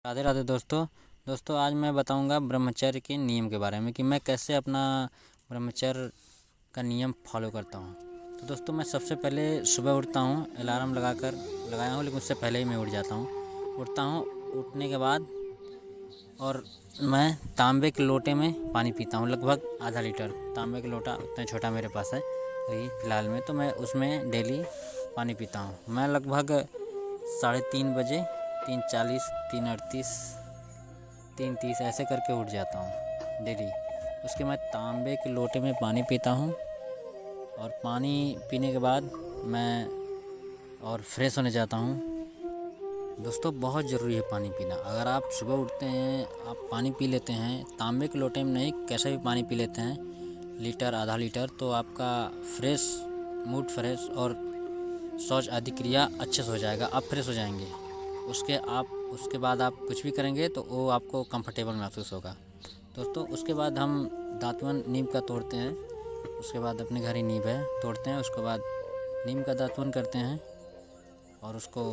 राधे राधे दोस्तों आज मैं बताऊंगा ब्रह्मचर्य के नियम के बारे में कि मैं कैसे अपना ब्रह्मचर्य का नियम फॉलो करता हूं। तो दोस्तों मैं सबसे पहले सुबह उठता हूं, अलार्म लगाया हूं, लेकिन उससे पहले ही मैं उठ जाता हूं। उठता हूं, उठने के बाद और मैं तांबे के लोटे में पानी पीता हूं, लगभग आधा लीटर। तांबे का लोटा उतना छोटा मेरे पास है अभी फ़िलहाल में, तो मैं उसमें डेली पानी पीता हूं। मैं लगभग 3:30 बजे 3:40 3:38 3:30 ऐसे करके उठ जाता हूँ डेली। उसके बाद तांबे के लोटे में पानी पीता हूँ और पानी पीने के बाद मैं और फ्रेश होने जाता हूँ। दोस्तों बहुत ज़रूरी है पानी पीना। अगर आप सुबह उठते हैं, आप पानी पी लेते हैं, तांबे के लोटे में नहीं, कैसे भी पानी पी लेते हैं, लीटर आधा लीटर, तो आपका फ्रेश मूड फ्रेश और शौच आदि क्रिया अच्छे से हो जाएगा, आप फ्रेश हो जाएंगे। उसके बाद आप कुछ भी करेंगे तो वो आपको कंफर्टेबल महसूस होगा। दोस्तों उसके बाद हम दातुन नीम का तोड़ते हैं, उसके बाद अपने घर ही नीम है तोड़ते हैं, उसके बाद नीम का दातुन करते हैं और उसको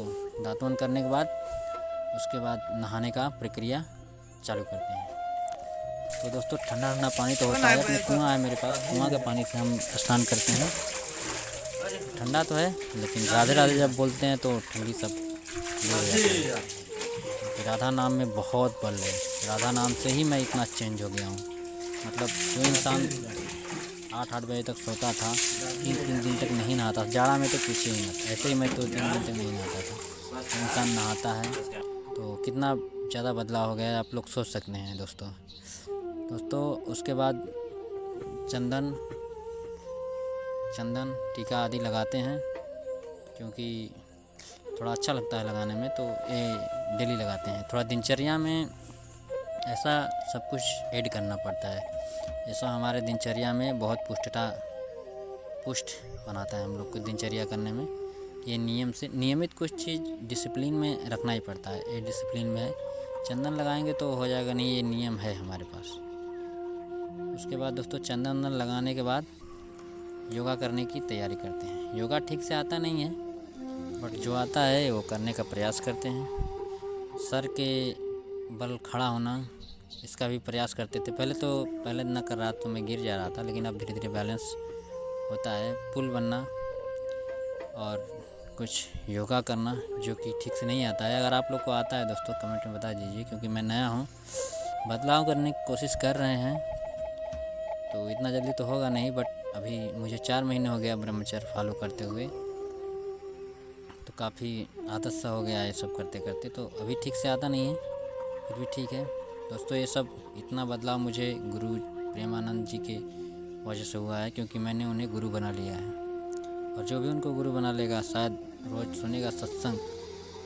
दातुन करने के बाद उसके बाद नहाने का प्रक्रिया चालू करते हैं। तो दोस्तों ठंडा पानी तो होता है, अपने कुआँ है मेरे पास, कुआँ के पानी से हम स्नान करते हैं। ठंडा तो है लेकिन राधे राधे जब बोलते हैं तो ठंडी सब दूर हो जाती है। राधा नाम में बहुत बल है, राधा नाम से ही मैं इतना चेंज हो गया हूँ। मतलब जो इंसान 8 बजे तक सोता था, 3 दिन तक नहीं नहाता, जाड़ा में तो पीछे ही मत, ऐसे ही मैं 2-3 दिन तक नहीं नहाता था। इंसान नहाता है तो कितना ज़्यादा बदलाव हो गया है, आप लोग सोच सकते हैं दोस्तों। उसके बाद चंदन टीका आदि लगाते हैं, क्योंकि थोड़ा अच्छा लगता है लगाने में, तो ये डेली लगाते हैं। थोड़ा दिनचर्या में ऐसा सब कुछ ऐड करना पड़ता है, ऐसा हमारे दिनचर्या में बहुत पुष्ट बनाता है हम लोग को दिनचर्या करने में। ये नियमित कुछ चीज़ डिसिप्लिन में रखना ही पड़ता है, ये डिसिप्लिन में है। चंदन लगाएंगे तो हो जाएगा नहीं, ये नियम है हमारे पास। उसके बाद दोस्तों चंदन लगाने के बाद योगा करने की तैयारी करते हैं। योगा ठीक से आता नहीं है, बट जो आता है वो करने का प्रयास करते हैं। सर के बल खड़ा होना, इसका भी प्रयास करते थे। पहले न कर रहा तो मैं गिर जा रहा था, लेकिन अब धीरे धीरे बैलेंस होता है। पुल बनना और कुछ योगा करना जो कि ठीक से नहीं आता है। अगर आप लोग को आता है दोस्तों कमेंट में बता दीजिए, क्योंकि मैं नया हूँ, बदलाव करने की कोशिश कर रहे हैं, तो इतना जल्दी तो होगा नहीं, बट अभी मुझे 4 महीने हो गया ब्रह्मचर्य फॉलो करते हुए, तो काफ़ी आदत सा हो गया है सब करते करते। तो अभी ठीक से आता नहीं है, फिर भी ठीक है दोस्तों। ये सब इतना बदलाव मुझे गुरु प्रेमानंद जी के वजह से हुआ है, क्योंकि मैंने उन्हें गुरु बना लिया है। और जो भी उनको गुरु बना लेगा, शायद रोज़ सुनेगा सत्संग,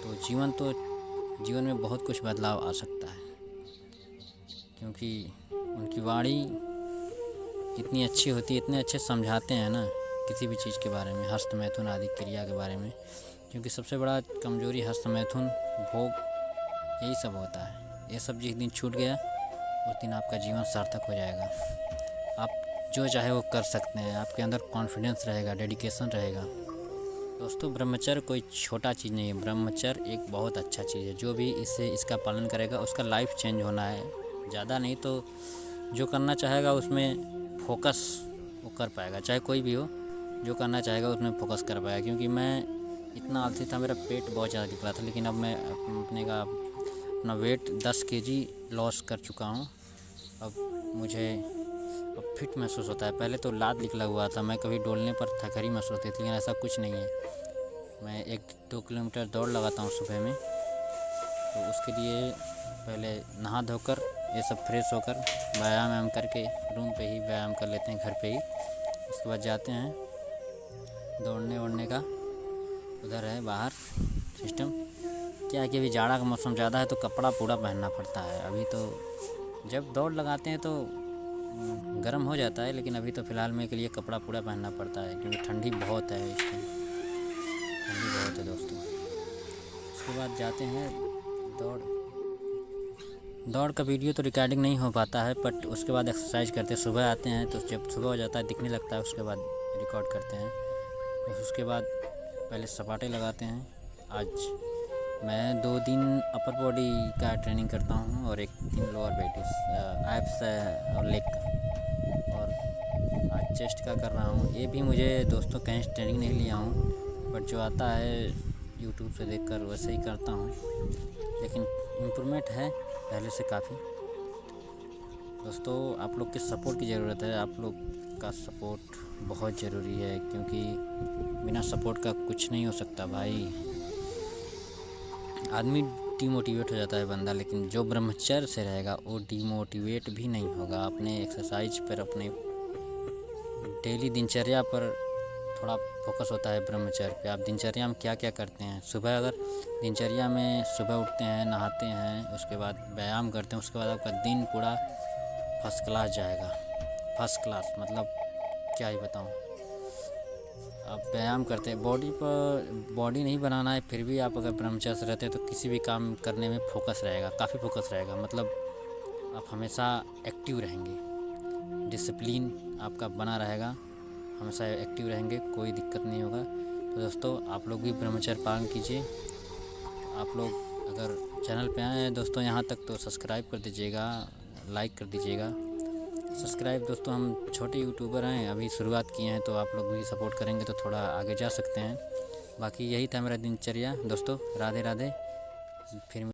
तो जीवन में बहुत कुछ बदलाव आ सकता है, क्योंकि उनकी वाणी इतनी अच्छी होती है, इतने अच्छे समझाते हैं ना किसी भी चीज़ के बारे में, हस्त मैथुन आदि क्रिया के बारे में। क्योंकि सबसे बड़ा कमजोरी हस्त मैथुन भोग यही सब होता है। ये सब जिस दिन छूट गया उस दिन आपका जीवन सार्थक हो जाएगा। आप जो चाहे वो कर सकते हैं, आपके अंदर कॉन्फिडेंस रहेगा, डेडिकेशन रहेगा। दोस्तों ब्रह्मचर्य कोई छोटा चीज़ नहीं है, ब्रह्मचर्य एक बहुत अच्छा चीज़ है। जो भी इसका पालन करेगा उसका लाइफ चेंज होना है। ज़्यादा नहीं तो जो करना चाहेगा उसमें फोकस वो कर पाएगा, चाहे कोई भी हो, जो करना चाहेगा उसमें फोकस कर पाएगा। क्योंकि मैं इतना आलसी था, मेरा पेट बहुत ज़्यादा दिख रहा था, लेकिन अब मैं अपना वेट 10 kg लॉस कर चुका हूँ। अब मुझे फिट महसूस होता है। पहले तो लात निकला हुआ था, मैं कभी डोलने पर थकरी महसूस होती थी, लेकिन ऐसा कुछ नहीं है। मैं 1-2 किलोमीटर दौड़ लगाता हूँ सुबह में, तो उसके लिए पहले नहा धोकर ये सब फ्रेश होकर व्यायाम करके रूम पे ही व्यायाम कर लेते हैं, घर पे ही। उसके बाद जाते हैं दौड़ने का, उधर है बाहर सिस्टम। क्या है कि अभी जाड़ा का मौसम ज़्यादा है तो कपड़ा पूरा पहनना पड़ता है। अभी तो जब दौड़ लगाते हैं तो गर्म हो जाता है, लेकिन अभी तो फ़िलहाल में के लिए कपड़ा पूरा पहनना पड़ता है, क्योंकि ठंडी बहुत है इस टाइम, ठंडी बहुत है दोस्तों। उसके बाद जाते हैं दौड़ का वीडियो तो रिकॉर्डिंग नहीं हो पाता है, बट उसके बाद एक्सरसाइज करते हैं। सुबह आते हैं तो जब सुबह हो जाता है दिखने लगता है, उसके बाद रिकॉर्ड करते हैं। उसके बाद पहले सपाटे लगाते हैं। आज मैं 2 दिन अपर बॉडी का ट्रेनिंग करता हूँ और 1 दिन लोअर बॉडी एब्स और लेग का, और आज चेस्ट का कर रहा हूँ। ये भी मुझे दोस्तों कहीं से ट्रेनिंग नहीं लिया हूँ, बट जो आता है यूट्यूब से देखकर वैसे ही करता हूँ, लेकिन इम्प्रूवमेंट है पहले से काफ़ी। दोस्तों आप लोग के सपोर्ट की ज़रूरत है, आप लोग का सपोर्ट बहुत ज़रूरी है, क्योंकि बिना सपोर्ट का कुछ नहीं हो सकता भाई। आदमी डिमोटिवेट हो जाता है बंदा, लेकिन जो ब्रह्मचर्य से रहेगा वो डिमोटिवेट भी नहीं होगा। अपने एक्सरसाइज पर, अपने डेली दिनचर्या पर थोड़ा फोकस होता है ब्रह्मचर्य पे। आप दिनचर्या में क्या क्या करते हैं? सुबह अगर दिनचर्या में सुबह उठते हैं, नहाते हैं, उसके बाद व्यायाम करते हैं, उसके बाद आपका दिन पूरा फर्स्ट क्लास जाएगा। फर्स्ट क्लास मतलब क्या ही बताऊँ। आप व्यायाम करते हैं, बॉडी नहीं बनाना है, फिर भी आप अगर ब्रह्मचर्य से रहते हैं तो किसी भी काम करने में फोकस रहेगा, काफ़ी फोकस रहेगा। मतलब आप हमेशा एक्टिव रहेंगे, डिसिप्लिन आपका बना रहेगा, हमेशा एक्टिव रहेंगे, कोई दिक्कत नहीं होगा। तो दोस्तों आप लोग भी ब्रह्मचर्य पालन कीजिए। आप लोग अगर चैनल पे आए हैं दोस्तों यहाँ तक तो सब्सक्राइब कर दीजिएगा, लाइक कर दीजिएगा। सब्सक्राइब दोस्तों, हम छोटे यूट्यूबर हैं, अभी शुरुआत किए हैं, तो आप लोग भी सपोर्ट करेंगे तो थोड़ा आगे जा सकते हैं। बाकी यही था मेरा दिनचर्या दोस्तों। राधे राधे। फिर